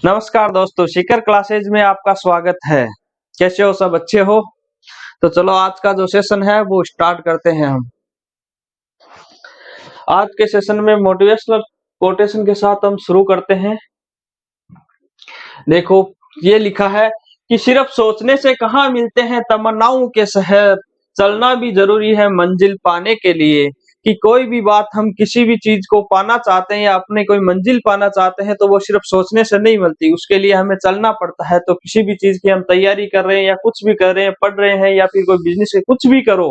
नमस्कार दोस्तों, शिखर क्लासेज में आपका स्वागत है। कैसे हो? सब अच्छे हो? तो चलो आज का जो सेशन है वो स्टार्ट करते हैं हम। आज के सेशन में मोटिवेशनल कोटेशन के साथ हम शुरू करते हैं। देखो, ये लिखा है कि सिर्फ सोचने से कहाँ मिलते हैं तमन्नाओं के शहर, चलना भी जरूरी है मंजिल पाने के लिए। कि कोई भी बात हम किसी भी चीज को पाना चाहते हैं या अपने कोई मंजिल पाना चाहते हैं तो वो सिर्फ सोचने से नहीं मिलती, उसके लिए हमें चलना पड़ता है। तो किसी भी चीज की हम तैयारी कर रहे हैं या कुछ भी कर रहे हैं, पढ़ रहे हैं या फिर कोई बिजनेस है, कुछ भी करो,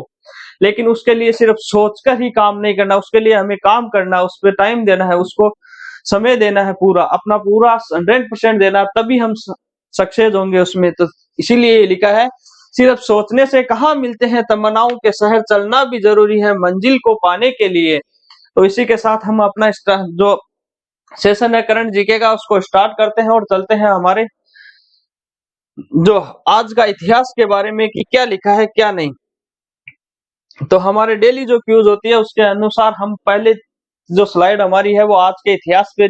लेकिन उसके लिए सिर्फ सोचकर ही काम नहीं करना, उसके लिए हमें काम करना, उस पर टाइम देना है, उसको समय देना है, पूरा अपना पूरा 100% देना, तभी हम सक्सेस होंगे उसमें। तो इसीलिए ये लिखा है, सिर्फ सोचने से कहाँ मिलते हैं तमन्नाओं के शहर, चलना भी जरूरी है मंजिल को पाने के लिए। तो इसी के साथ हम अपना जो सेशन है करंट जीके का उसको स्टार्ट करते हैं और चलते हैं हमारे जो आज का इतिहास के बारे में कि क्या लिखा है क्या नहीं। तो हमारे डेली जो क्यूज होती है उसके अनुसार हम पहले जो स्लाइड हमारी है वो आज के इतिहास पे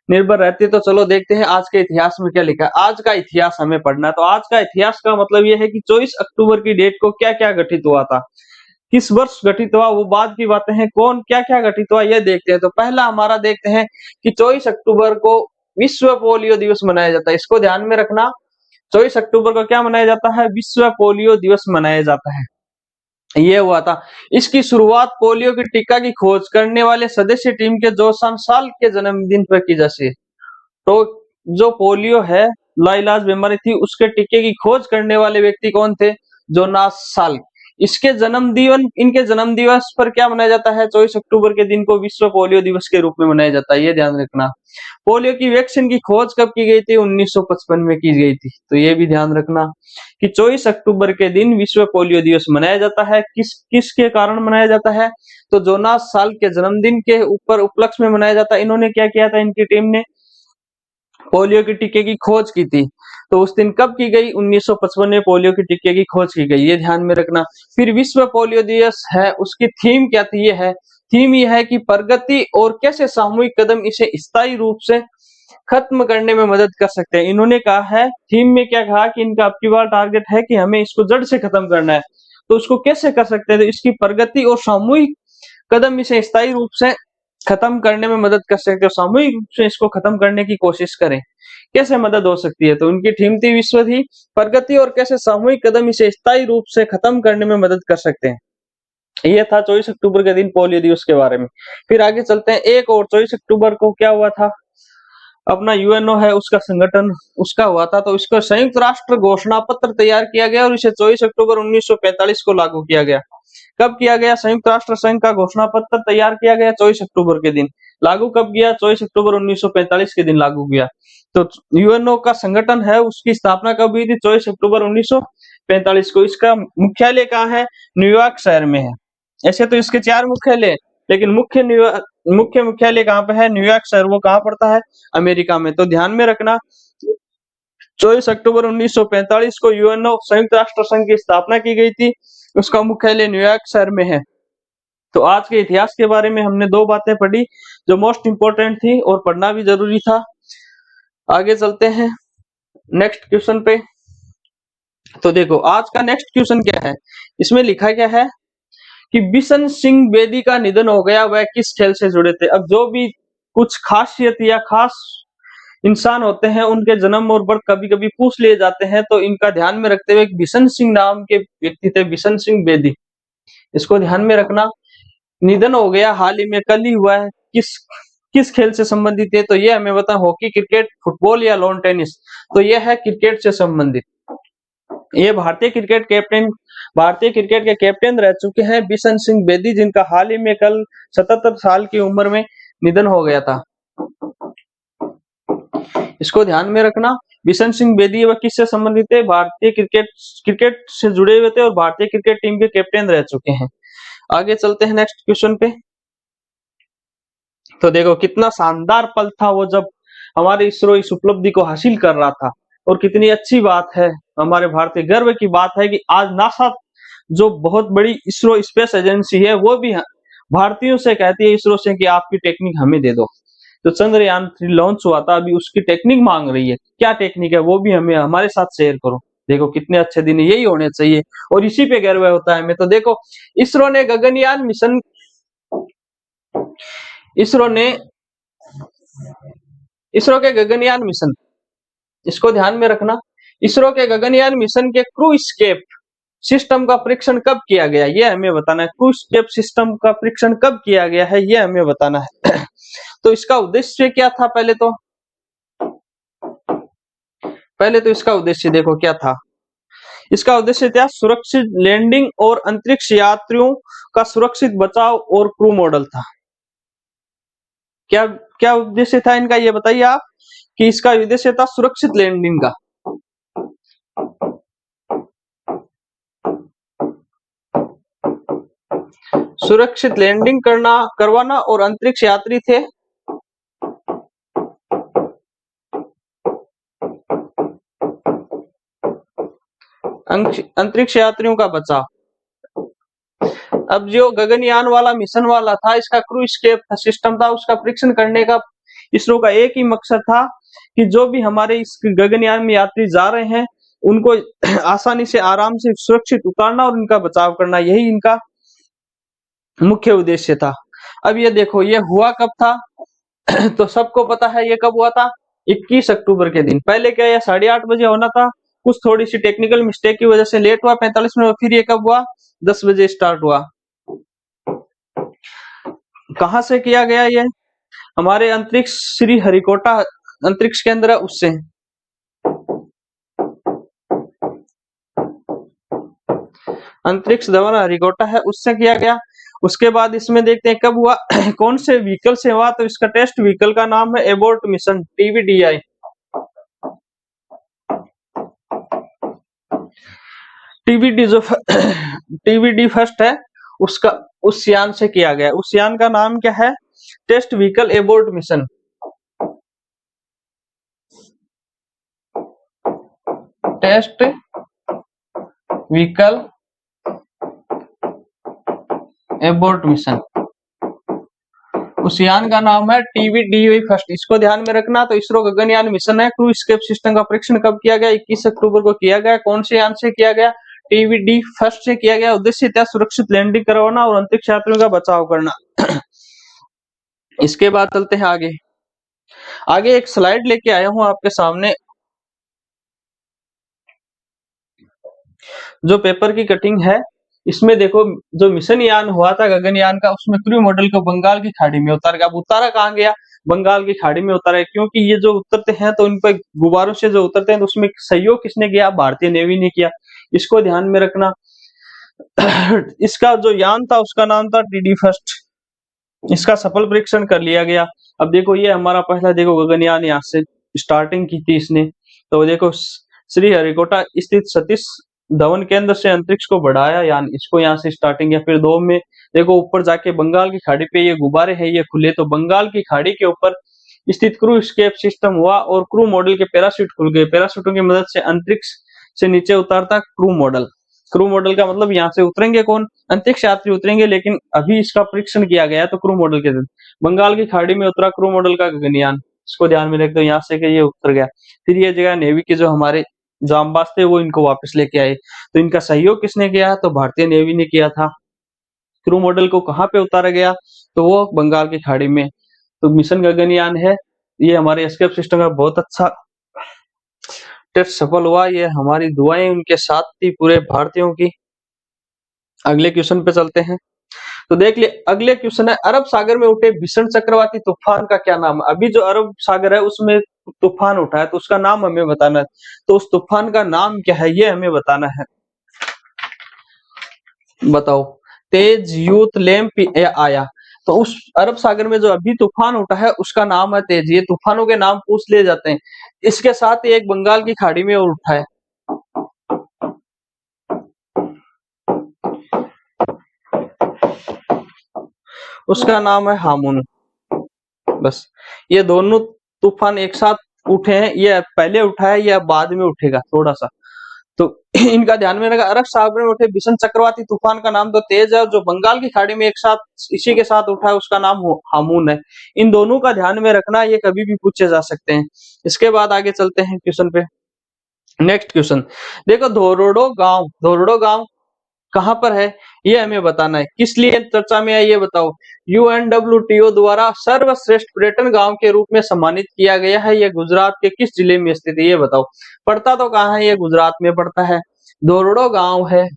निर्भर रहती है। तो चलो देखते हैं आज के इतिहास में क्या लिखा है। आज का इतिहास हमें पढ़ना है। तो आज का इतिहास का मतलब ये है कि 24 अक्टूबर की डेट को क्या क्या घटित हुआ था, किस वर्ष घटित हुआ, वो बाद की बातें हैं। कौन क्या क्या घटित हुआ ये देखते हैं। तो पहला हमारा देखते हैं कि 24 अक्टूबर को विश्व पोलियो दिवस मनाया जाता है। इसको ध्यान में रखना, 24 अक्टूबर को क्या मनाया जाता है? विश्व पोलियो दिवस मनाया जाता है। ये हुआ था। इसकी शुरुआत पोलियो की टीका की खोज करने वाले सदस्य टीम के जोसान साल के जन्मदिन पर की जाती है। तो जो पोलियो है, लाइलाज बीमारी थी, उसके टीके की खोज करने वाले व्यक्ति कौन थे? Jonas Salk. इसके इनके जन्म दिवस पर क्या मनाया जाता है? 24 अक्टूबर के दिन को विश्व पोलियो दिवस के रूप में मनाया जाता है। ये ध्यान रखना। पोलियो की वैक्सीन की खोज कब की गई थी? 1955 में की गई थी। तो ये भी ध्यान रखना कि 24 अक्टूबर के दिन विश्व पोलियो दिवस मनाया जाता है। किसके कारण मनाया जाता है? तो जोनास साल्क के जन्मदिन के ऊपर उपलक्ष्य में मनाया जाता है। इन्होंने क्या किया था? इनकी टीम ने पोलियो के टीके की खोज की थी। तो उस दिन कब की गई? 1955 में पोलियो के टीके की खोज की गई। ये ध्यान में रखना। फिर विश्व पोलियो दिवस है, उसकी थीम क्या थी? ये है, थीम ये है कि प्रगति और कैसे सामूहिक कदम इसे स्थायी रूप से खत्म करने में मदद कर सकते हैं। इन्होंने कहा है, थीम में क्या कहा कि इनका अब की बार टारगेट है कि हमें इसको जड़ से खत्म करना है। तो उसको कैसे कर सकते हैं? तो इसकी प्रगति और सामूहिक कदम इसे स्थायी रूप से खत्म करने में मदद कर सकते हो। सामूहिक रूप से इसको खत्म करने की कोशिश करें। कैसे मदद हो सकती है? तो उनकी थीम थी विश्व थी प्रगति और कैसे सामूहिक कदम इसे स्थायी रूप से खत्म करने में मदद कर सकते हैं। ये था 24 अक्टूबर के दिन पोलियो दिवस के बारे में। फिर आगे चलते हैं। एक और 24 अक्टूबर को क्या हुआ था? अपना यूएनओ है उसका संगठन, उसका हुआ था। तो इसका संयुक्त राष्ट्र घोषणा पत्र तैयार किया गया और इसे 24 अक्टूबर 1945 को लागू किया गया। कब किया गया? संयुक्त राष्ट्र संघ का घोषणा पत्र तैयार किया गया 24 अक्टूबर के दिन। लागू कब किया? 24 अक्टूबर 1945 के दिन लागू किया। तो यूएनओ का संगठन है उसकी स्थापना कब हुई थी? 24 अक्टूबर 1945 को। इसका मुख्यालय कहाँ है? न्यूयॉर्क शहर में है। ऐसे तो इसके 4 मुख्यालय, लेकिन मुख्य मुख्यालय कहाँ पे है? न्यूयॉर्क शहर। वो कहाँ पड़ता है? अमेरिका में। तो ध्यान में रखना, 24 अक्टूबर 1945 को यूएनओ संयुक्त राष्ट्र संघ की स्थापना की गई थी। उसका मुख्यालय न्यूयॉर्क शहर में है। तो आज के इतिहास के बारे में हमने 2 बातें पढ़ी जो मोस्ट इंपोर्टेंट थी और पढ़ना भी जरूरी था। आगे चलते हैं नेक्स्ट क्वेश्चन पे। तो देखो आज का नेक्स्ट क्वेश्चन क्या है, इसमें लिखा क्या है कि बिशन सिंह बेदी का निधन हो गया, वह किस खेल से जुड़े थे? अब जो भी कुछ खासियत या खास इंसान होते हैं उनके जन्म और बर्थ कभी कभी पूछ लिए जाते हैं। तो इनका ध्यान में रखते हुए बिशन सिंह नाम के व्यक्ति थे, बिशन सिंह बेदी। इसको ध्यान में रखना। निधन हो गया, हाल ही में कल ही हुआ है। किस किस खेल से संबंधित है? तो ये हमें बता, हॉकी, क्रिकेट, फुटबॉल या लॉन टेनिस? तो ये है क्रिकेट से संबंधित। ये भारतीय क्रिकेट के कैप्टन रह चुके हैं बिशन सिंह बेदी, जिनका हाल ही में कल 77 साल की उम्र में निधन हो गया था। इसको ध्यान में रखना। बिशन सिंह बेदी वह किससे संबंधित है? भारतीय क्रिकेट से जुड़े हुए थे और भारतीय क्रिकेट टीम के कैप्टन रह चुके हैं। आगे चलते हैं नेक्स्ट क्वेश्चन पे। तो देखो कितना शानदार पल था वो जब हमारे इसरो इस उपलब्धि को हासिल कर रहा था, और कितनी अच्छी बात है, हमारे भारतीय गर्व की बात है कि आज नासा जो बहुत बड़ी इसरो स्पेस एजेंसी है वो भी भारतीयों से कहती है, इसरो से, कि आपकी टेक्निक हमें दे दो। जो चंद्रयान 3 लॉन्च हुआ था, अभी उसकी टेक्निक मांग रही है। क्या टेक्निक है वो भी हमें हमारे साथ शेयर करो। देखो कितने अच्छे दिन यही होने चाहिए और इसी पे गर्व होता है हमें। तो देखो इसरो ने गगनयान मिशन इसरो ने इसरो के गगनयान मिशन इसको ध्यान में रखना। इसरो के गगनयान मिशन के क्रू स्केप सिस्टम का परीक्षण कब किया गया, ये हमें बताना है। क्रू स्केप सिस्टम का परीक्षण कब किया गया है, ये हमें बताना है। तो इसका उद्देश्य क्या था, पहले तो इसका उद्देश्य देखो क्या था। इसका उद्देश्य था सुरक्षित लैंडिंग और अंतरिक्ष यात्रियों का सुरक्षित बचाव और क्रू मॉडल था। क्या क्या उद्देश्य था इनका, ये बताइए आप। कि इसका उद्देश्य था सुरक्षित लैंडिंग का, सुरक्षित लैंडिंग करवाना और अंतरिक्ष यात्री थे अंतरिक्ष यात्रियों का बचाव। अब जो गगनयान वाला मिशन वाला था, इसका क्रू स्केप सिस्टम था, उसका परीक्षण करने का इसरो का एक ही मकसद था कि जो भी हमारे इस गगनयान में यात्री जा रहे हैं उनको आसानी से आराम से सुरक्षित उतारना और उनका बचाव करना, यही इनका मुख्य उद्देश्य था। अब ये देखो ये हुआ कब था। तो सबको पता है ये कब हुआ था, 21 अक्टूबर के दिन। पहले क्या ये 8:30 बजे होना था, कुछ थोड़ी सी टेक्निकल मिस्टेक की वजह से लेट हुआ 45 मिनट। फिर ये कब हुआ, 10 बजे स्टार्ट हुआ। कहां से किया गया ये, हमारे अंतरिक्ष श्री हरिकोटा अंतरिक्ष केंद्र है उससे। अंतरिक्ष धवन हरिकोटा है उससे किया गया। उसके बाद इसमें देखते हैं कब हुआ, कौन से व्हीकल से हुआ। तो इसका टेस्ट व्हीकल का नाम है एबोर्ट मिशन TVDI। टीवीडी जो टीवीडी फर्स्ट है उसका उस यान से किया गया। उस यान का नाम क्या है, test vehicle abort mission. Test vehicle abort mission, उस यान का नाम है TVDI फर्स्ट। इसको ध्यान में रखना। तो इसरो गगनयान मिशन है, क्रू स्केप सिस्टम का परीक्षण कब किया गया, 21 अक्टूबर को किया गया। कौन से यान से किया गया, TVD फर्स्ट से किया गया। उद्देश्य था सुरक्षित लैंडिंग करवाना और अंतरिक्ष यात्रियों का बचाव करना। इसके बाद चलते हैं आगे। आगे एक स्लाइड लेके आया हूं आपके सामने, जो पेपर की कटिंग है। इसमें देखो जो मिशन यान हुआ था गगनयान का, उसमें क्रू मॉडल को बंगाल की खाड़ी में उतारा गया। अब उतारा कहाँ गया, बंगाल की खाड़ी में उतारा है, क्योंकि ये जो उतरते हैं तो इन पर गुब्बारों से जो उतरते हैं तो उसमें सहयोग किसने किया, भारतीय नेवी ने किया। इसको ध्यान में रखना। इसका जो यान था उसका नाम था TD फर्स्ट। इसका सफल परीक्षण कर लिया गया। अब देखो ये हमारा पहला देखो गगनयान यहाँ से स्टार्टिंग की थी इसने। तो देखो श्री हरिकोटा स्थित सतीश धवन केंद्र से अंतरिक्ष को बढ़ाया यान, इसको यहाँ से स्टार्टिंग है। फिर 2 में देखो ऊपर जाके बंगाल की खाड़ी पे ये गुब्बारे हैं ये खुले, तो बंगाल की खाड़ी के ऊपर स्थित क्रू स्केप सिस्टम हुआ और क्रू मॉडल के पैराशूट खुल गए। पैराशूटों की मदद से अंतरिक्ष से नीचे उतारता क्रू मॉडल। क्रू मॉडल का मतलब यहाँ से उतरेंगे कौन, अंतरिक्ष यात्री उतरेंगे, लेकिन अभी इसका परीक्षण किया गया है तो क्रू मॉडल के साथ बंगाल की खाड़ी में उतरा क्रू मॉडल का गगनयान। इसको ध्यान में रख दो, यहाँ से ये उतर गया। फिर ये जगह नेवी के जो हमारे जांबाज थे वो इनको वापस लेके आए। तो इनका सहयोग किसने किया, तो भारतीय नेवी ने किया था। क्रू मॉडल को कहाँ पे उतारा गया, तो वो बंगाल की खाड़ी में। तो मिशन गगनयान है ये हमारे एस्केप सिस्टम का बहुत अच्छा टेस्ट सफल हुआ। ये हमारी दुआएं उनके साथ थी पूरे भारतीयों की। अगले क्वेश्चन पे चलते हैं। तो देख ले अगले क्वेश्चन है, अरब सागर में उठे भीषण चक्रवाती तूफान का क्या नाम है। अभी जो अरब सागर है उसमें तूफान उठा है तो उसका नाम हमें बताना है। तो उस तूफान का नाम क्या है ये हमें बताना है। बताओ, तेज, यूथ, लैम्प या आया। तो उस अरब सागर में जो अभी तूफान उठा है उसका नाम है तेज। ये तूफानों के नाम पूछ लिए जाते हैं। इसके साथ ही एक बंगाल की खाड़ी में और उठा है, उसका नाम है हामुन। बस ये दोनों तूफान एक साथ उठे हैं, ये पहले उठा है या बाद में उठेगा थोड़ा सा। तो इनका ध्यान में रखा। अरब सागर में उठे भीषण चक्रवाती तूफान का नाम तो तेज है, और जो बंगाल की खाड़ी में एक साथ इसी के साथ उठा है उसका नाम हामून है। इन दोनों का ध्यान में रखना, ये कभी भी पूछे जा सकते हैं। इसके बाद आगे चलते हैं क्वेश्चन पे। नेक्स्ट क्वेश्चन देखो, धोरडो गांव कहाँ पर है, ये हमें बताना है। किस लिए चर्चा में है ये बताओ। UNWTO द्वारा सर्वश्रेष्ठ पर्यटन गांव के रूप में सम्मानित किया गया है। ये गुजरात के किस जिले में स्थित है ये बताओ। पड़ता तो कहाँ है, ये गुजरात में पड़ता है। धोरडो गांव है।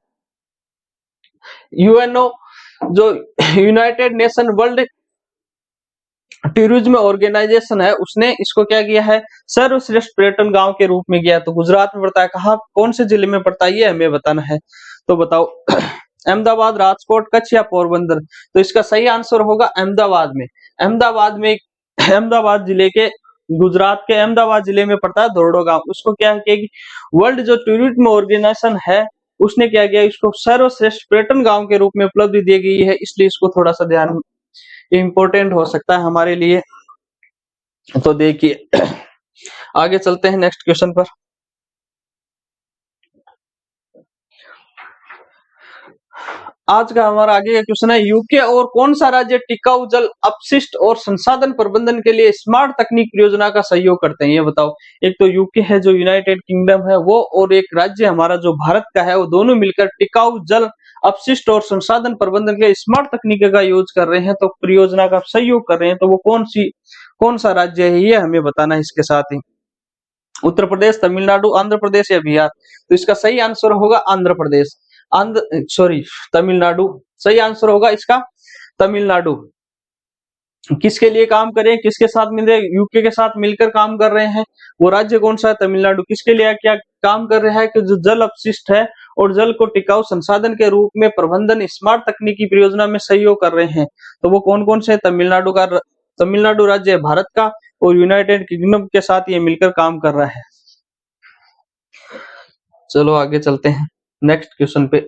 यूएनओ जो United Nation World Tourism Organisation है, उसने इसको क्या किया है, सर्वश्रेष्ठ पर्यटन गांव के रूप में किया। तो गुजरात में पड़ता है। कहाँ, कौन से जिले में पड़ता है ये हमें बताना है। तो बताओ अहमदाबाद, राजकोट, कच्छ या पोरबंदर। तो इसका सही आंसर होगा अहमदाबाद में। अहमदाबाद जिले के, गुजरात के अहमदाबाद जिले में पड़ता है धोरडो गांव। उसको क्या है कि वर्ल्ड जो टूरिज्म ऑर्गेनाइजेशन है, उसने क्या किया, इसको सर्वश्रेष्ठ पर्यटन गांव के रूप में उपलब्धि दी गई है। इसलिए इसको थोड़ा सा ध्यान इम्पोर्टेंट हो सकता है हमारे लिए। तो देखिए आगे चलते हैं नेक्स्ट क्वेश्चन पर। आज का हमारा आगे का क्वेश्चन है, यूके और कौन सा राज्य टिकाऊ जल अपशिष्ट और संसाधन प्रबंधन के लिए स्मार्ट तकनीक परियोजना का सहयोग करते हैं ये बताओ। एक तो यूके है जो यूनाइटेड किंगडम है वो, और एक राज्य हमारा जो भारत का है, वो दोनों मिलकर टिकाऊ जल अपशिष्ट और संसाधन प्रबंधन के स्मार्ट तकनीक का यूज कर रहे हैं, तो परियोजना का सहयोग कर रहे हैं। तो वो कौन सा राज्य है ये हमें बताना है। इसके साथ ही उत्तर प्रदेश, तमिलनाडु, आंध्र प्रदेश या बिहार। तो इसका सही आंसर होगा आंध्र प्रदेश। तमिलनाडु सही आंसर होगा इसका, तमिलनाडु। किसके लिए काम करें, किसके साथ मिल रहे, यूके के साथ मिलकर काम कर रहे हैं। वो राज्य कौन सा है, तमिलनाडु। किसके लिए क्या काम कर रहा है कि जो जल अपशिष्ट है और जल को टिकाऊ संसाधन के रूप में प्रबंधन स्मार्ट तकनीकी परियोजना में सहयोग कर रहे हैं। तो वो कौन कौन से, तमिलनाडु राज्य है भारत का, और यूनाइटेड किंगडम के साथ ये मिलकर काम कर रहा है। चलो आगे चलते हैं नेक्स्ट क्वेश्चन पे।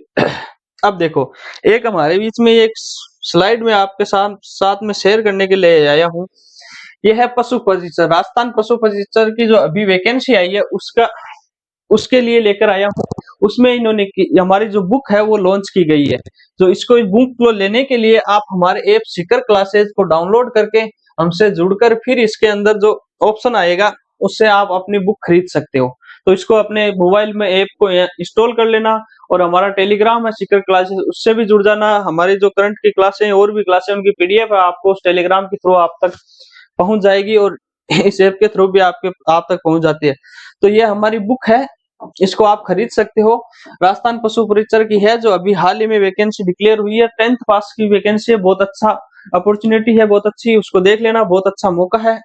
अब देखो, एक हमारे बीच में एक स्लाइड में आपके साथ में शेयर करने के लिए आया हूँ। यह है पशु प्रशिक्षण, राजस्थान पशु प्रशिक्षण की जो अभी वैकेंसी आई है उसके लिए लेकर आया हूँ। उसमें इन्होंने हमारी जो बुक है वो लॉन्च की गई है। तो इसको, इस बुक को लेने के लिए आप हमारे ऐप सीकर क्लासेज को डाउनलोड करके हमसे जुड़कर फिर इसके अंदर जो ऑप्शन आएगा उससे आप अपनी बुक खरीद सकते हो। तो इसको अपने मोबाइल में ऐप को इंस्टॉल कर लेना, और हमारा टेलीग्राम है सीकर क्लासेस, उससे भी जुड़ जाना। हमारी जो करंट की क्लासें और भी क्लासें उनकी PDF है, आपको उस टेलीग्राम के थ्रू आप तक पहुंच जाएगी, और इस ऐप के थ्रू भी आप तक पहुंच जाती है। तो ये हमारी बुक है, इसको आप खरीद सकते हो। राजस्थान पशु परिचर की है, जो अभी हाल ही में वैकेंसी डिक्लेयर हुई है। 10th पास की वैकेंसी है, बहुत अच्छा अपॉर्चुनिटी है, बहुत अच्छी। उसको देख लेना, बहुत अच्छा मौका है,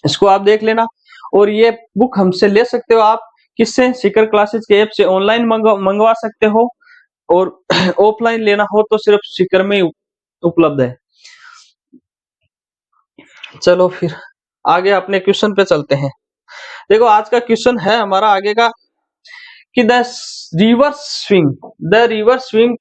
इसको आप देख लेना। और ये बुक हमसे ले सकते हो आप, किससे, सीकर क्लासेस के ऐप से ऑनलाइन मंगवा सकते हो, और ऑफलाइन लेना हो तो सिर्फ सीकर में उपलब्ध है। चलो फिर आगे अपने क्वेश्चन पे चलते हैं। देखो, आज का क्वेश्चन है हमारा आगे का कि the river swing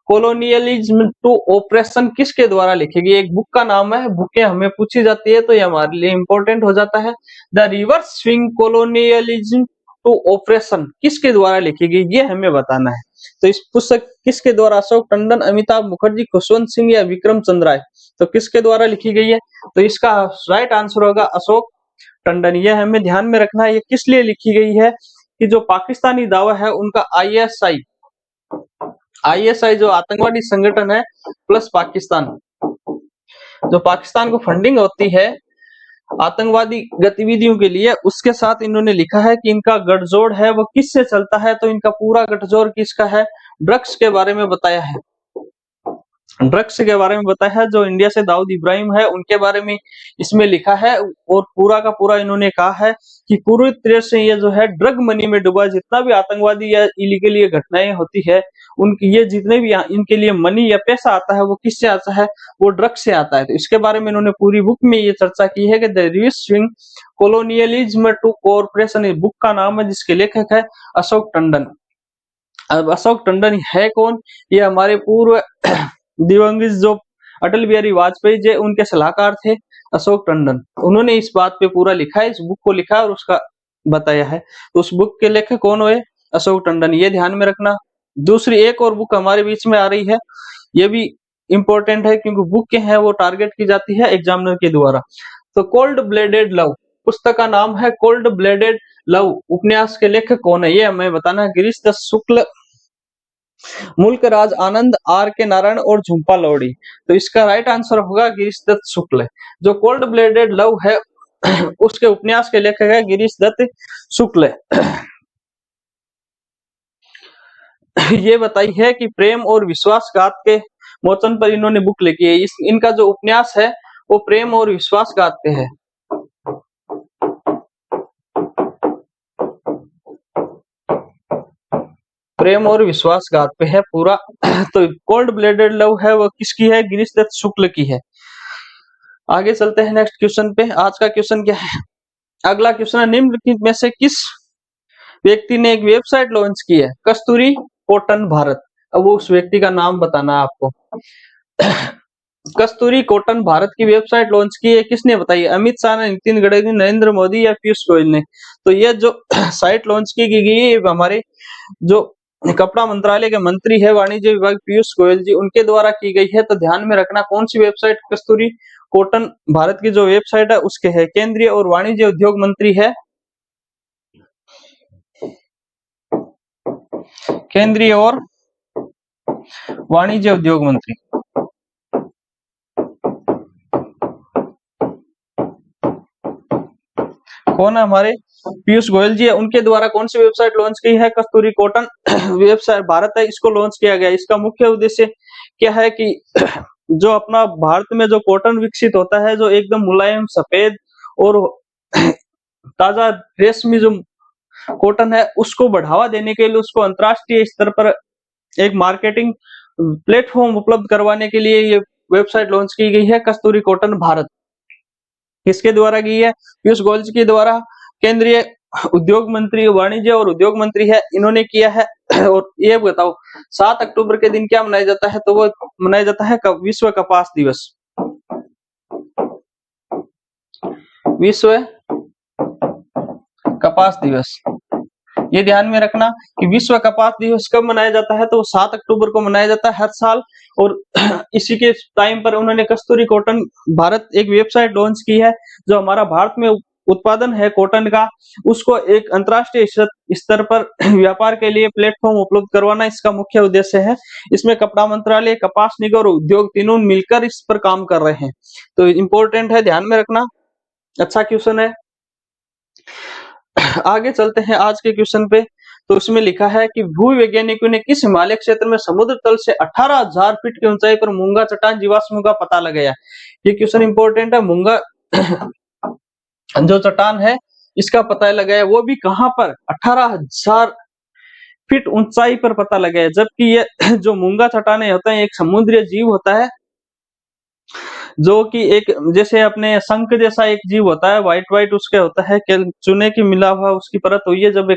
colonialism to operation किसके द्वारा लिखी गई। एक बुक का नाम है, बुकें हमें पूछी जाती है तो ये हमारे लिए इंपॉर्टेंट हो जाता है। The river swing colonialism to operation किसके द्वारा लिखी गई, ये हमें बताना है। तो इस पुस्तक किसके द्वारा, अशोक टंडन, अमिताभ मुखर्जी, खुशवंत सिंह या विक्रम चंद्र राय। तो किसके द्वारा लिखी गई है, तो इसका राइट आंसर होगा अशोक टंडन। ये हमें ध्यान में रखना है। ये किस लिए लिखी गई है कि जो पाकिस्तानी दावा है उनका आईएसआई जो आतंकवादी संगठन है, प्लस पाकिस्तान, जो पाकिस्तान को फंडिंग होती है आतंकवादी गतिविधियों के लिए, उसके साथ इन्होंने लिखा है कि इनका गठजोड़ है वो किससे चलता है। तो इनका पूरा गठजोड़ किसका है, ड्रग्स के बारे में बताया है। ड्रग्स के बारे में बताया है, जो इंडिया से दाऊद इब्राहिम है उनके बारे में इसमें लिखा है। और पूरा का पूरा इन्होंने कहा है कि पूरी तरह से ये जो है ड्रग मनी में डूबा, जितना भी आतंकवादी या इलीगल ये घटनाएं होती है, उनकी ये जितने भी इनके लिए मनी या पैसा आता है वो किससे आता है, वो ड्रग्स से आता है। तो इसके बारे में इन्होंने पूरी बुक में ये चर्चा की है कि the river swing colonialism to cooperation, book का नाम है, जिसके लेखक है अशोक टंडन। अब अशोक टंडन है कौन, ये हमारे पूर्व दिवंगत जो अटल बिहारी वाजपेयी जी उनके सलाहकार थे अशोक टंडन। उन्होंने इस बात पे पूरा लिखा है, इस बुक को लिखा है, और उसका बताया है। तो उस बुक के लेखक कौन हुए? अशोक टंडन, ये ध्यान में रखना। दूसरी एक और बुक हमारे बीच में आ रही है, ये भी इंपॉर्टेंट है क्योंकि बुक के हैं वो टारगेट की जाती है एग्जामिनर के द्वारा। तो कोल्ड ब्लेडेड लव, पुस्तक का नाम है कोल्ड ब्लेडेड लव। उपन्यास के लेखक कौन है ये हमें बताना है। गिरीश दत्त शुक्ल, मुल्क राज आनंद, आर के नारायण और झुम्पा लाहिड़ी। तो इसका राइट आंसर होगा गिरीश दत्त शुक्ल। जो कोल्ड ब्लेडेड लव है उसके उपन्यास के लेखक है गिरीश दत्त शुक्ल। ये बताई है कि प्रेम और विश्वासघात के मोचन पर इन्होंने बुक लिखी है। इनका जो उपन्यास है वो प्रेम और विश्वासघात पे है। प्रेम और विश्वासघात पे है पूरा। तो कोल्ड ब्लेडेड लव है वो किसकी है? गिरीश दत्त शुक्ल की है। आगे चलते हैं नेक्स्ट क्वेश्चन पे। आज का क्वेश्चन क्या है? अगला क्वेश्चन है, निम्नलिखित में से किस व्यक्ति ने एक वेबसाइट लॉन्च की है? कस्तूरी कॉटन भारत। अब वो उस व्यक्ति का नाम बताना है आपको। कस्तूरी कॉटन भारत की वेबसाइट लॉन्च की है, किसने बताई? अमित शाह ने, नितिन गडकरी, नरेंद्र मोदी या पीयूष गोयल ने? तो ये जो साइट लॉन्च की गई है हमारे जो कपड़ा मंत्रालय के मंत्री है वाणिज्य विभाग पीयूष गोयल जी, उनके द्वारा की गई है। तो ध्यान में रखना कौन सी वेबसाइट कस्तूरी कॉटन भारत की जो वेबसाइट है उसके है। केंद्रीय और वाणिज्य उद्योग मंत्री है, केंद्रीय और वाणिज्य उद्योग मंत्री कौन है? हमारे पीयूष गोयल जी है। उनके द्वारा कौन सी वेबसाइट लॉन्च की है? कस्तूरी कॉटन वेबसाइट भारत है, इसको लॉन्च किया गया। इसका मुख्य उद्देश्य क्या है कि जो अपना भारत में जो कॉटन विकसित होता है, जो एकदम मुलायम सफेद और ताजा रेशमी जो कॉटन है, उसको बढ़ावा देने के लिए, उसको अंतर्राष्ट्रीय स्तर पर एक मार्केटिंग प्लेटफॉर्म उपलब्ध करवाने के लिए ये वेबसाइट लॉन्च की गई है कस्तूरी कॉटन भारत। किसके द्वारा की है? पीयूष गोयल जी के द्वारा। केंद्रीय उद्योग मंत्री, वाणिज्य और उद्योग मंत्री है, इन्होंने किया है। और ये बताओ 7 अक्टूबर के दिन क्या मनाया जाता है? तो वो मनाया जाता है विश्व कपास दिवस। विश्व कपास दिवस, ये ध्यान में रखना कि विश्व कपास दिवस कब मनाया जाता है? तो 7 अक्टूबर को मनाया जाता है हर साल। और इसी के टाइम पर उन्होंने कस्तूरी कॉटन भारत एक वेबसाइट लॉन्च की है। जो हमारा भारत में उत्पादन है कॉटन का, उसको एक अंतर्राष्ट्रीय स्तर पर व्यापार के लिए प्लेटफॉर्म उपलब्ध करवाना इसका मुख्य उद्देश्य है। इसमें कपड़ा मंत्रालय, कपास निगम और उद्योग तीनों मिलकर इस पर काम कर रहे हैं। तो इम्पोर्टेंट है, ध्यान में रखना। अच्छा क्वेश्चन है। आगे चलते हैं आज के क्वेश्चन पे। तो उसमें लिखा है कि भूवैज्ञानिकों ने किस हिमालय क्षेत्र में समुद्र तल से 18,000 फीट की ऊंचाई पर मूंगा चट्टान जीवाश्म का पता लगाया? ये क्वेश्चन इंपॉर्टेंट है। मूंगा जो चट्टान है इसका पता लगाया, वो भी कहां पर? 18,000 फीट ऊंचाई पर पता लगाया। जबकि ये जो मूंगा चट्टाने होते हैं एक समुद्री जीव होता है, जो कि एक जैसे अपने शंख जैसा एक जीव होता है, व्हाइट व्हाइट उसके होता है, चूने की मिला हुआ उसकी परत हुई है। जब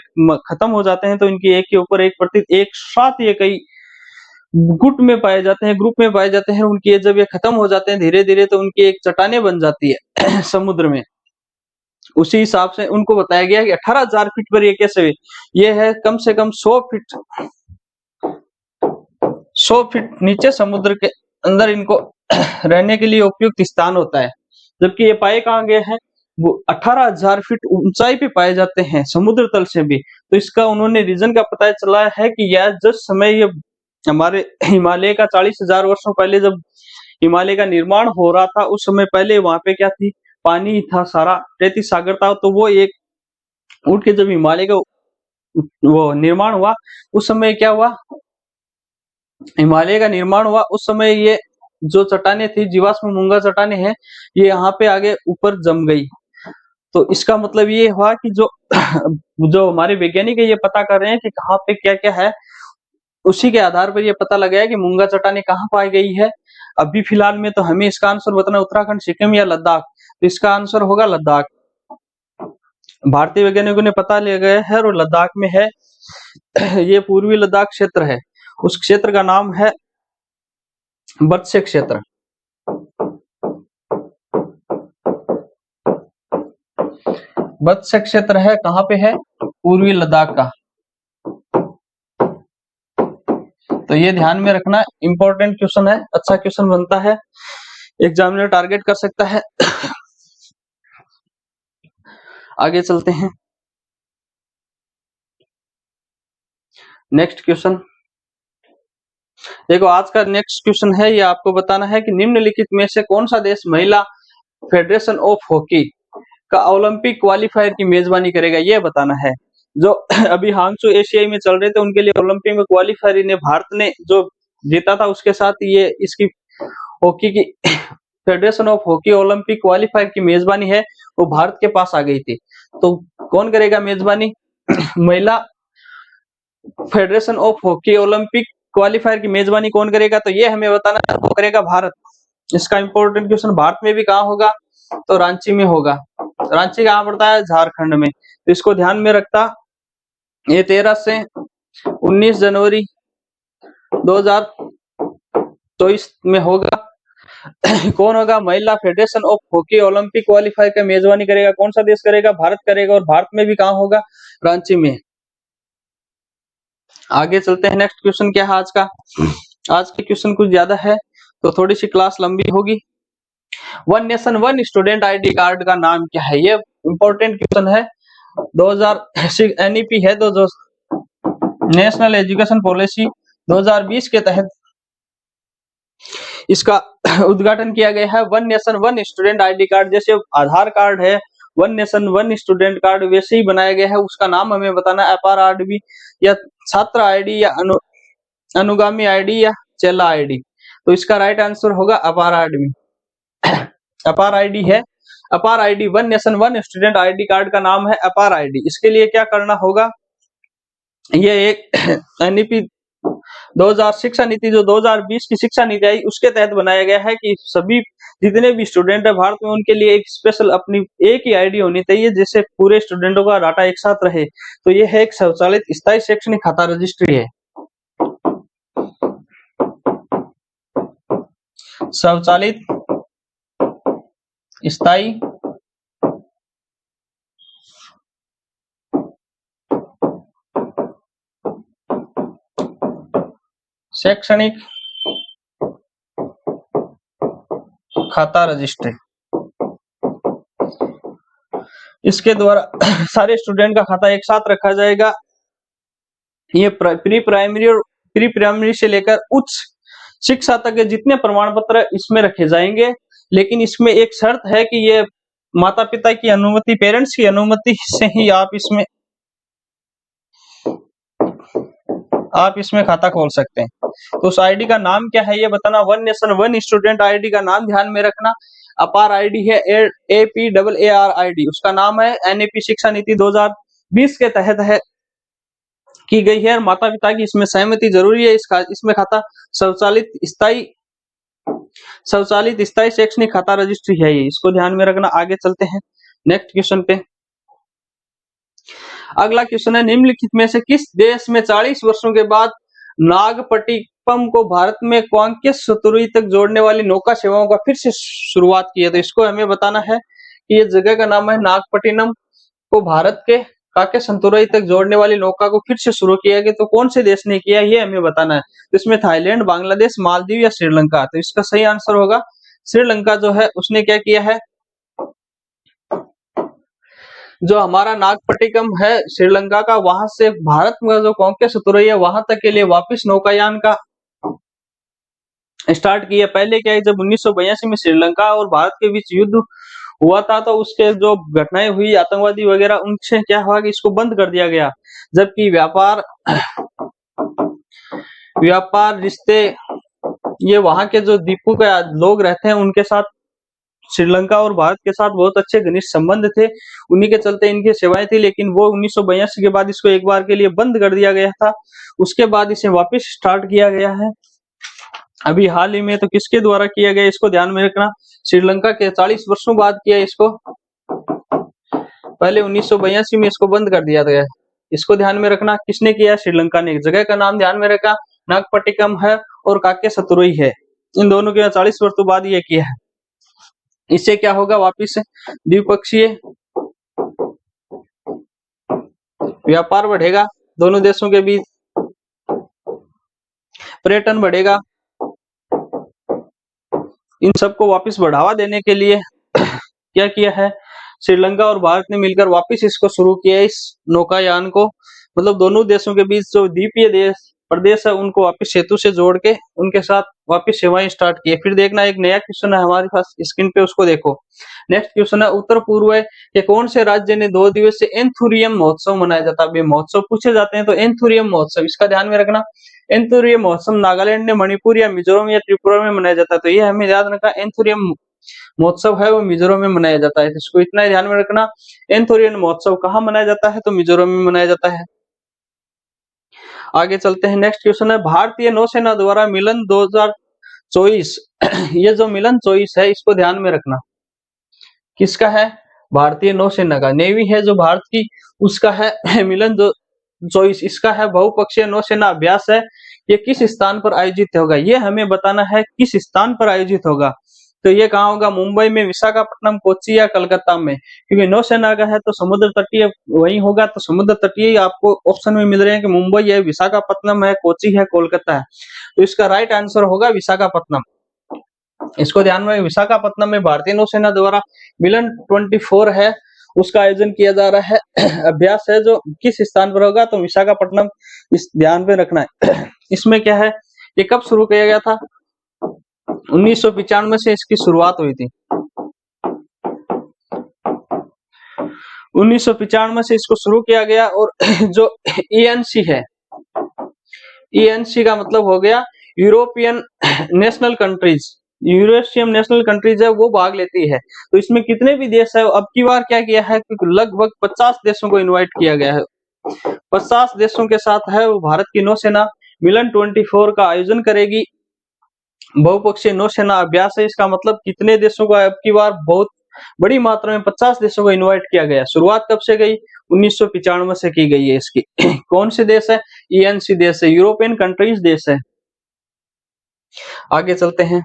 खत्म हो जाते हैं तो इनकी एक के ऊपर एक प्रति एक साथ ये कई गुट में पाए जाते हैं, ग्रुप में पाए जाते हैं। उनकी जब ये खत्म हो जाते हैं धीरे धीरे, तो उनकी एक चट्टाने बन जाती है समुद्र में। उसी हिसाब से उनको बताया गया कि 18,000 फीट पर ये कैसे हुई। ये है कम से कम 100 फीट नीचे समुद्र के अंदर इनको रहने के लिए उपयुक्त स्थान होता है। जबकि ये पाए कहाँ गए हैं? वो 18,000 फीट ऊंचाई पे पाए जाते हैं समुद्र तल से भी। तो इसका उन्होंने रीजन का पता चला है कि यह जिस समय ये हमारे हिमालय का 40,000 वर्षों पहले जब हिमालय का निर्माण हो रहा था, उस समय पहले वहां पे क्या थी? पानी था, सारा रेती सागर था। तो वो एक उठ के जब हिमालय का वो निर्माण हुआ, उस समय क्या हुआ? हिमालय का निर्माण हुआ उस समय ये जो चट्टाने थी, जीवाश्म मूंगा चट्टाने हैं, ये यहाँ पे आगे ऊपर जम गई। तो इसका मतलब ये हुआ कि जो जो हमारे वैज्ञानिक है ये पता कर रहे हैं कि कहाँ पे क्या क्या है। उसी के आधार पर ये पता लगा है कि मूंगा चट्टाने कहाँ पाई गई है। अभी फिलहाल में तो हमें इसका आंसर बताना उत्तराखंड, सिक्किम या लद्दाख। तो इसका आंसर होगा लद्दाख। भारतीय वैज्ञानिकों ने पता लगाया है और लद्दाख में है। ये पूर्वी लद्दाख क्षेत्र है, उस क्षेत्र का नाम है बत्से क्षेत्र। वत्स्य क्षेत्र है कहाँ पे है? पूर्वी लद्दाख का। तो ये ध्यान में रखना, इंपॉर्टेंट क्वेश्चन है, अच्छा क्वेश्चन बनता है, एग्जामिनर टारगेट कर सकता है। आगे चलते हैं, नेक्स्ट क्वेश्चन देखो। आज का नेक्स्ट क्वेश्चन है, ये आपको बताना है कि निम्नलिखित में से कौन सा देश महिला फेडरेशन ऑफ हॉकी का ओलंपिक क्वालिफायर की मेजबानी करेगा, ये बताना है। जो अभी हांगचू एशियाई में चल रहे थे उनके लिए ओलंपिक में क्वालिफायर ने भारत ने जो जीता था, उसके साथ ये इसकी हॉकी की federation of hockey Olympic qualifier की मेजबानी है वो भारत के पास आ गई थी। तो कौन करेगा मेजबानी? महिला federation of hockey Olympic qualifier की मेजबानी कौन करेगा? तो ये हमें बताना है, वो करेगा भारत। इसका इंपॉर्टेंट क्वेश्चन, भारत में भी कहाँ होगा? तो रांची में होगा। रांची कहाँ पड़ता है? झारखंड में। तो इसको ध्यान में रखता, ये 13 से 19 जनवरी 2024 में होगा। कौन होगा? महिला federation of hockey Olympic qualifier का मेजबानी करेगा कौन सा देश करेगा? भारत करेगा। और भारत में भी कहाँ होगा? रांची में। आगे चलते हैं, नेक्स्ट क्वेश्चन क्या है आज का? आज के क्वेश्चन कुछ ज्यादा है तो थोड़ी सी क्लास लंबी होगी। One nation one student ID card का नाम क्या है? ये इंपॉर्टेंट क्वेश्चन है। 2006 एनईपी है, तो जो नेशनल एजुकेशन पॉलिसी 2020 के तहत इसका उद्घाटन किया गया है। One nation one student ID card, जैसे आधार कार्ड है one nation one student card, वैसे ही बनाया गया है। उसका नाम हमें बताना है, अपार आईडी या छात्र आईडी या अनुगामी आईडी या चेला आईडी। तो इसका राइट आंसर होगा अपार आईडी। अपार आईडी है, अपार ID. One nation one student ID card का नाम है अपार आईडी। इसके लिए क्या करना होगा? ये एक एनईपी 2000 शिक्षा नीति, जो 2020 की शिक्षा नीति आई उसके तहत बनाया गया है कि सभी जितने भी स्टूडेंट है भारत में उनके लिए एक स्पेशल अपनी एक ही आईडी होनी चाहिए, जिससे पूरे स्टूडेंटों का डाटा एक साथ रहे। तो ये है एक स्वचालित स्थायी शैक्षणिक खाता रजिस्ट्री है। स्वचालित स्थायी शैक्षणिक खाता रजिस्ट्री। इसके द्वारा सारे स्टूडेंट का खाता एक साथ रखा जाएगा। ये प्री प्राइमरी और प्री प्राइमरी से लेकर उच्च शिक्षा तक के जितने प्रमाण पत्र इसमें रखे जाएंगे, लेकिन इसमें एक शर्त है कि ये माता पिता की अनुमति, पेरेंट्स की अनुमति से ही आप इसमें खाता खोल सकते हैं। तो उस आईडी का नाम क्या है ये बताना। One nation one student ID का नाम ध्यान में रखना, अपार आईडी है, APAAR आईडी। उसका नाम है एनईपी शिक्षा नीति 2020 के तहत है की गई है। माता पिता की इसमें सहमति जरूरी है। इसमें खाता स्वचालित स्थायी शैक्षणिक खाता रजिस्ट्री है ये, इसको ध्यान में रखना। आगे चलते हैं नेक्स्ट क्वेश्चन पे। अगला क्वेश्चन है, निम्नलिखित में से किस देश में 40 वर्षों के बाद नागपट्टिनम को भारत में कांकेर सतुरई तक जोड़ने वाली नौका सेवाओं का फिर से शुरुआत की है? तो इसको हमें बताना है कि ये जगह का नाम है नागपट्टिनम को भारत के कांकेर सतुरई तक जोड़ने वाली नौका को फिर से शुरू किया गया। तो कौन से देश ने किया ये हमें बताना है। तो इसमें थाईलैंड, बांग्लादेश, मालदीव या श्रीलंका। तो इसका सही आंसर होगा श्रीलंका। जो है उसने क्या किया है, जो हमारा नागपट्टिनम है श्रीलंका का, वहां से भारत में जो कांकेर सतुरई है वहां तक के लिए वापस नौकायान का स्टार्ट किया। पहले क्या है, जब 1982 में श्रीलंका और भारत के बीच युद्ध हुआ था तो उसके जो घटनाएं हुई आतंकवादी वगैरह, उनसे क्या हुआ कि इसको बंद कर दिया गया। जबकि व्यापार रिश्ते, ये वहां के जो द्वीपों के लोग रहते हैं उनके साथ श्रीलंका और भारत के साथ बहुत अच्छे घनिष्ठ संबंध थे, उन्हीं के चलते इनकी सेवाएं थी। लेकिन वो 1982 के बाद इसको एक बार के लिए बंद कर दिया गया था। उसके बाद इसे वापस स्टार्ट किया गया है अभी हाल ही में। तो किसके द्वारा किया गया इसको ध्यान में रखना, श्रीलंका के 40 वर्षों बाद किया इसको। पहले 1982 में इसको बंद कर दिया गया, इसको ध्यान में रखना। किसने किया? श्रीलंका ने। जगह का नाम ध्यान में रखा, नागपट्टिनम है और कांकेर सतुरई है। इन दोनों के 40 वर्षों बाद ये किया है। इससे क्या होगा, वापिस द्विपक्षीय व्यापार बढ़ेगा दोनों देशों के बीच, पर्यटन बढ़ेगा। इन सबको वापस बढ़ावा देने के लिए क्या किया है, श्रीलंका और भारत ने मिलकर वापस इसको शुरू किया है, इस नौकायान को। मतलब दोनों देशों के बीच जो द्वीपीय देश प्रदेश है उनको वापस सेतु से जोड़ के उनके साथ वापस सेवाएं स्टार्ट की है। फिर देखना एक नया क्वेश्चन है हमारे पास स्क्रीन पे, उसको देखो। नेक्स्ट क्वेश्चन है उत्तर पूर्व के कौन से राज्य ने 2 दिवसीय एंथुरियम महोत्सव मनाया जाता है। महोत्सव पूछे जाते हैं तो एंथुरियम महोत्सव, इसका ध्यान में रखना। एंथुरियम महोत्सव नागालैंड ने, मणिपुर या मिजोरम या त्रिपुरा में मनाया जाता है, तो ये हमें याद रखना। एंथुरियम महोत्सव है वो मिजोरम में मनाया जाता है, इसको इतना ही ध्यान में रखना। एंथोरियन महोत्सव कहाँ मनाया जाता है, तो मिजोरम में मनाया जाता है। आगे चलते हैं, नेक्स्ट क्वेश्चन है भारतीय नौसेना द्वारा मिलन 2024 ये जो मिलन 24 है इसको ध्यान में रखना, किसका है, भारतीय नौसेना का, नेवी है जो भारत की, उसका है मिलन 24। इसका है बहुपक्षीय नौसेना अभ्यास है, ये किस स्थान पर आयोजित होगा, ये हमें बताना है किस स्थान पर आयोजित होगा। तो ये कहाँ होगा, मुंबई में, विशाखापट्टनम, कोच्चि या कलकत्ता में, क्योंकि नौसेना का है तो समुद्र तटीय वही होगा, तो समुद्र तटीय आपको ऑप्शन में मिल रहे हैं कि मुंबई है, विशाखापट्टनम है, कोच्चि है, कोलकाता है। तो इसका राइट आंसर होगा विशाखापट्टनम। इसको ध्यान में, विशाखापट्टनम में भारतीय नौसेना द्वारा मिलन 24 है उसका आयोजन किया जा रहा है अभ्यास है जो किस स्थान पर होगा, तो विशाखापट्टनम, इस ध्यान पे रखना है। इसमें क्या है, ये कब शुरू किया गया था, 1995 से इसकी शुरुआत हुई थी। 1995 से इसको शुरू किया गया। और जो ENC है, ENC का मतलब हो गया European national countries, Eurasian national countries है वो भाग लेती है। तो इसमें कितने भी देश है, अब की बार क्या किया है, लगभग 50 देशों को इनवाइट किया गया है। 50 देशों के साथ है वो भारत की नौसेना मिलन 24 का आयोजन करेगी। बहुपक्षीय नौसेना अभ्यास है, इसका मतलब कितने देशों को, अब की बार बहुत बड़ी मात्रा में 50 देशों को इनवाइट किया गया। शुरुआत कब से गई, 1995 से की गई है इसकी। कौन से देश है, ENC देश है, यूरोपियन कंट्रीज देश है। आगे चलते हैं,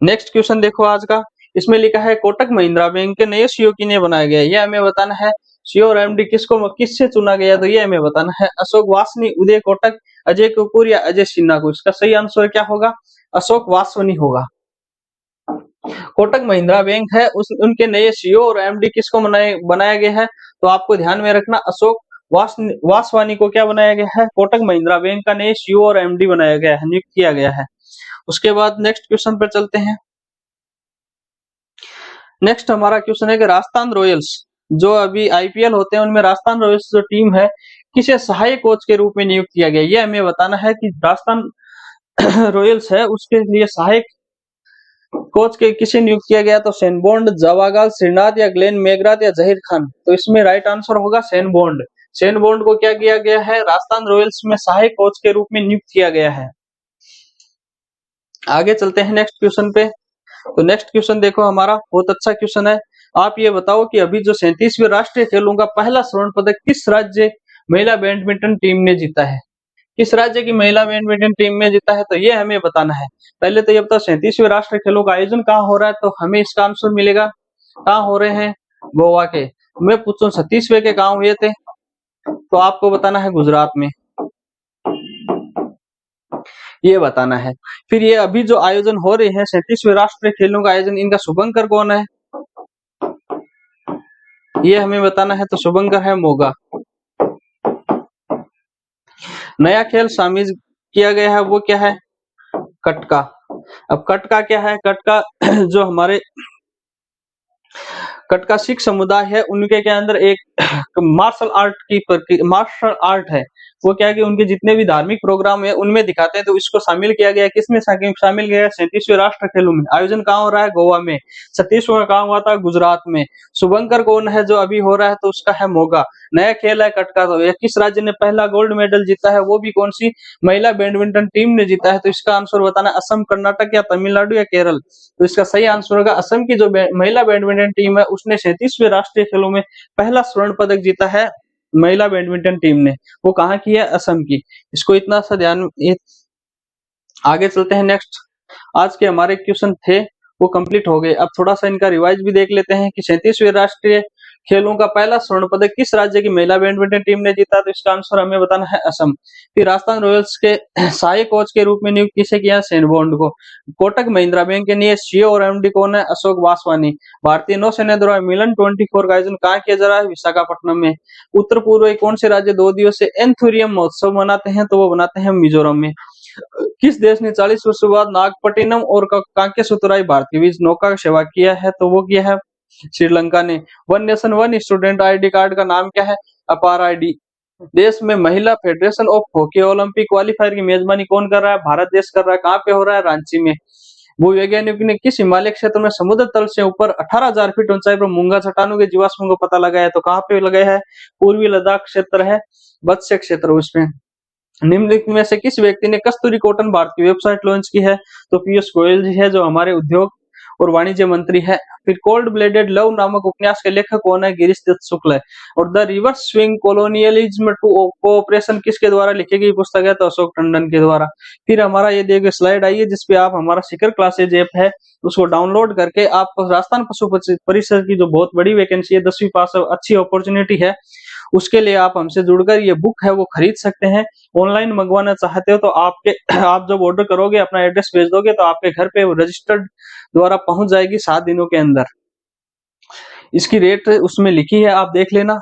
नेक्स्ट क्वेश्चन देखो आज का, इसमें लिखा है कोटक महिंद्रा बैंक के नए सीईओ किन्हें बनाया गया, ये हमें बताना है। सीईओ और MD किसको किससे चुना गया, तो ये हमें बताना है। अशोक वासनी, उदय कोटक, अजय कपूर या अजय सिन्हा को। इसका सही आंसर क्या होगा, अशोक वासवानी होगा। कोटक महिंद्रा बैंक है उनके नए सीईओ और MD किसको बनाया गया है, तो आपको ध्यान में रखना अशोक वासवानी को क्या बनाया गया है, कोटक महिंद्रा बैंक का नए सीईओ और MD बनाया गया है, नियुक्त किया गया है। उसके बाद नेक्स्ट क्वेश्चन पर चलते हैं। नेक्स्ट हमारा क्वेश्चन है कि राजस्थान रॉयल्स जो अभी IPL होते हैं उनमें राजस्थान रॉयल्स जो टीम है किसे सहायक कोच के रूप में नियुक्त किया गया, ये हमें बताना है कि राजस्थान रॉयल्स है उसके लिए सहायक कोच के किसे नियुक्त किया गया, तो सेनबोन्ड, जवागल श्रीनाथ या ग्लेन मैकग्राथ या जहीर खान। तो इसमें राइट आंसर होगा सेनबोन्ड। सेनबोन्ड को क्या किया गया है, राजस्थान रॉयल्स में सहायक कोच के रूप में नियुक्त किया गया है। आगे चलते हैं नेक्स्ट क्वेश्चन पे। तो नेक्स्ट क्वेश्चन देखो हमारा बहुत अच्छा क्वेश्चन है। आप ये बताओ कि अभी जो 37वें राष्ट्रीय खेलों का पहला स्वर्ण पदक किस राज्य महिला बैडमिंटन टीम ने जीता है, किस राज्य की महिला बैडमिंटन टीम में जीता है, तो ये हमें बताना है। पहले तो ये बताओ 37वें राष्ट्रीय खेलों का आयोजन कहाँ हो रहा है, तो हमें इसका आंसर मिलेगा कहाँ हो रहे हैं, गोवा के। मैं पूछूं 37वें के कहाँ हुए थे, तो आपको बताना है गुजरात में, ये बताना है। फिर ये अभी जो आयोजन हो रहे हैं 37वें राष्ट्रीय खेलों का आयोजन, इनका शुभंकर कौन है, ये हमें बताना है। तो शुभंकर है मोगा। नया खेल शामिल किया गया है वो क्या है, कटका। अब कटका क्या है, कटका जो हमारे कटका सिख समुदाय है उनके के अंदर एक मार्शल आर्ट है, वो क्या है कि उनके जितने भी धार्मिक प्रोग्राम है उनमें दिखाते हैं, तो इसको शामिल किया गया। किसमें शामिल किया गया, 37वें राष्ट्र खेलों में। आयोजन कहाँ हो रहा है, गोवा में। 36वां कहाँ हुआ था, गुजरात में। शुभंकर कौन है जो अभी हो रहा है, तो उसका है मोगा। नया खेल है कटका। तो यह किस राज्य ने पहला गोल्ड मेडल जीता है, वो भी कौन सी महिला बैडमिंटन टीम ने जीता है, तो इसका आंसर बताना असम, कर्नाटक या तमिलनाडु या केरल। तो इसका सही आंसर होगा असम की जो महिला बैडमिंटन टीम है उसने 37वें राष्ट्रीय खेलों में पहला स्वर्ण पदक जीता है। महिला बैडमिंटन टीम ने, वो कहाँ की है, असम की। इसको इतना सा ध्यान। आगे चलते हैं नेक्स्ट। आज के हमारे क्वेश्चन थे वो कंप्लीट हो गए। अब थोड़ा सा इनका रिवाइज भी देख लेते हैं कि 37वें राष्ट्रीय खेलों का पहला स्वर्ण पदक किस राज्य की महिला बैडमिंटन टीम ने जीता? तो इसका आंसर हमें बताना है असम। फिर राजस्थान रॉयल्स के सहायक कोच के रूप में नियुक्त किसे किया? शेन बॉन्ड को। कोटक महिंद्रा बैंक के लिए सीईओ और एमडी कौन है? अशोक वासवानी। भारतीय नौसेना द्वारा मिलन 24 का आयोजन कहाँ किया जा रहा है? विशाखापट्टनम में। उत्तर पूर्व कौन से राज्य 2 दिवसीय एंथुरियम महोत्सव मनाते हैं? तो वो बनाते हैं मिजोरम में। किस देश ने 40 वर्षों बाद नागपट्टिनम और कांके सुतराई भारत के बीच नौका सेवा किया है? तो वो किया है श्रीलंका ने। One nation one student ID card का नाम क्या है? अपार आईडी। देश में महिला federation of hockey Olympic qualifier की मेजबानी कौन कर रहा है? भारत देश कर रहा है। कहाँ पे हो रहा है? रांची में। भूवैज्ञानिक ने किस हिमालय क्षेत्र में समुद्र तल से ऊपर 18,000 फीट ऊंचाई पर मूंगा चट्टानों के जीवाश्मों को पता लगाया है? तो कहाँ पे लगाया है? पूर्वी लद्दाख क्षेत्र है, वत्स्य क्षेत्र उसमें। निम्नलिखित में से किस व्यक्ति ने कस्तूरी कॉटन भारत की वेबसाइट लॉन्च की है? तो पीयूष गोयल जी है, जो हमारे उद्योग और वाणिज्य मंत्री है। फिर कोल्ड ब्लेडेड लव नामक उपन्यास के लेखक कौन है? गिरीश दत्त शुक्ल है। और the reverse swing colonialism to cooperation किसके द्वारा लिखी गई पुस्तक है? तो अशोक टंडन के द्वारा। फिर हमारा ये देखिए स्लाइड आई है जिसपे आप हमारा शिखर क्लासेज ऐप है उसको डाउनलोड करके आप राजस्थान पशु परिषद की जो बहुत बड़ी वैकेंसी है 10वीं पास अच्छी अपॉर्चुनिटी है, उसके लिए आप हमसे जुड़कर ये बुक है वो खरीद सकते हैं। ऑनलाइन मंगवाना चाहते हो तो आपके आप जब ऑर्डर करोगे अपना एड्रेस भेज दोगे तो आपके घर पे रजिस्टर्ड द्वारा पहुंच जाएगी 7 दिनों के अंदर। इसकी रेट उसमें लिखी है, आप देख लेना।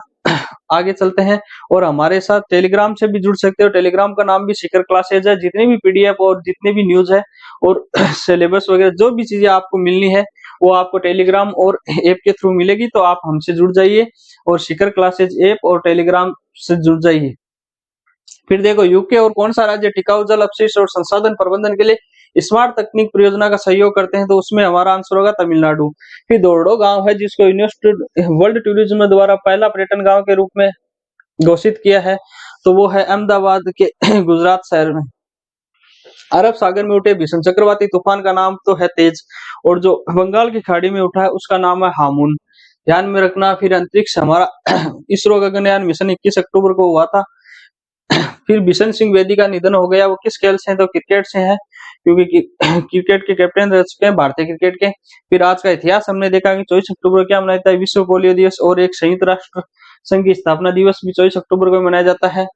आगे चलते हैं और हमारे साथ टेलीग्राम से भी जुड़ सकते हो। टेलीग्राम का नाम भी शिखर क्लासेज है। जितनी भी पीडीएफ और जितने भी न्यूज है और सिलेबस वगैरह जो भी चीजें आपको मिलनी है वो आपको टेलीग्राम और ऐप के थ्रू मिलेगी, तो आप हमसे जुड़ जाइए और शिखर क्लासेज ऐप और टेलीग्राम से जुड़ जाइए। फिर देखो यूके और कौन सा राज्य टिकाऊ जल अपशिष्ट और संसाधन प्रबंधन के लिए स्मार्ट तकनीक परियोजना का सहयोग करते हैं? तो उसमें हमारा आंसर होगा तमिलनाडु। फिर दोरडो गांव है जिसको यूनेस्को वर्ल्ड टूरिज्म द्वारा पहला पर्यटन गांव के रूप में घोषित किया है, तो वो है अहमदाबाद के गुजरात शहर में। अरब सागर में उठे भीषण चक्रवाती तूफान का नाम तो है तेज, और जो बंगाल की खाड़ी में उठा है उसका नाम है हामुन। ध्यान में रखना। फिर अंतरिक्ष हमारा इसरो गगनयान मिशन 21 अक्टूबर को हुआ था। फिर बिशन सिंह बेदी का निधन हो गया। वो किस खेल से हैं? तो क्रिकेट से हैं, क्योंकि क्रिकेट के कैप्टन रह चुके हैं भारतीय क्रिकेट के। फिर आज का इतिहास हमने देखा कि 24 अक्टूबर को क्या मनाया जाता है? विश्व पोलियो दिवस। और एक संयुक्त राष्ट्र संघ की स्थापना दिवस भी 24 अक्टूबर को मनाया जाता है।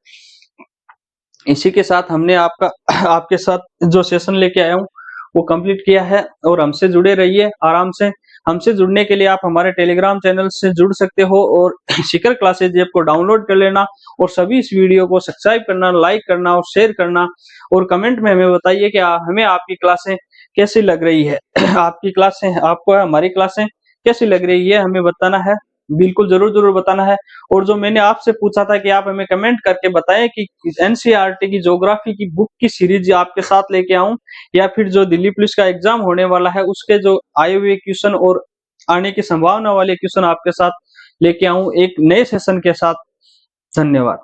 इसी के साथ हमने आपके साथ जो सेशन लेके आया हूँ वो कंप्लीट किया है, और हमसे जुड़े रहिए आराम से। हमसे जुड़ने के लिए आप हमारे टेलीग्राम चैनल से जुड़ सकते हो और शिखर क्लासेज ऐप को डाउनलोड कर लेना और सभी इस वीडियो को सब्सक्राइब करना, लाइक करना और शेयर करना, और कमेंट में हमें बताइए कि हमें आपकी क्लासें कैसी लग रही है। आपकी क्लासें आपको हमारी क्लासें कैसी लग रही है हमें बताना है, बिल्कुल जरूर बताना है। और जो मैंने आपसे पूछा था कि आप हमें कमेंट करके बताएं कि एनसीईआरटी की ज्योग्राफी की बुक की सीरीज आपके साथ लेके आऊं, या फिर जो दिल्ली पुलिस का एग्जाम होने वाला है उसके जो आए हुए क्वेश्चन और आने की संभावना वाले क्वेश्चन आपके साथ लेके आऊं एक नए सेशन के साथ। धन्यवाद।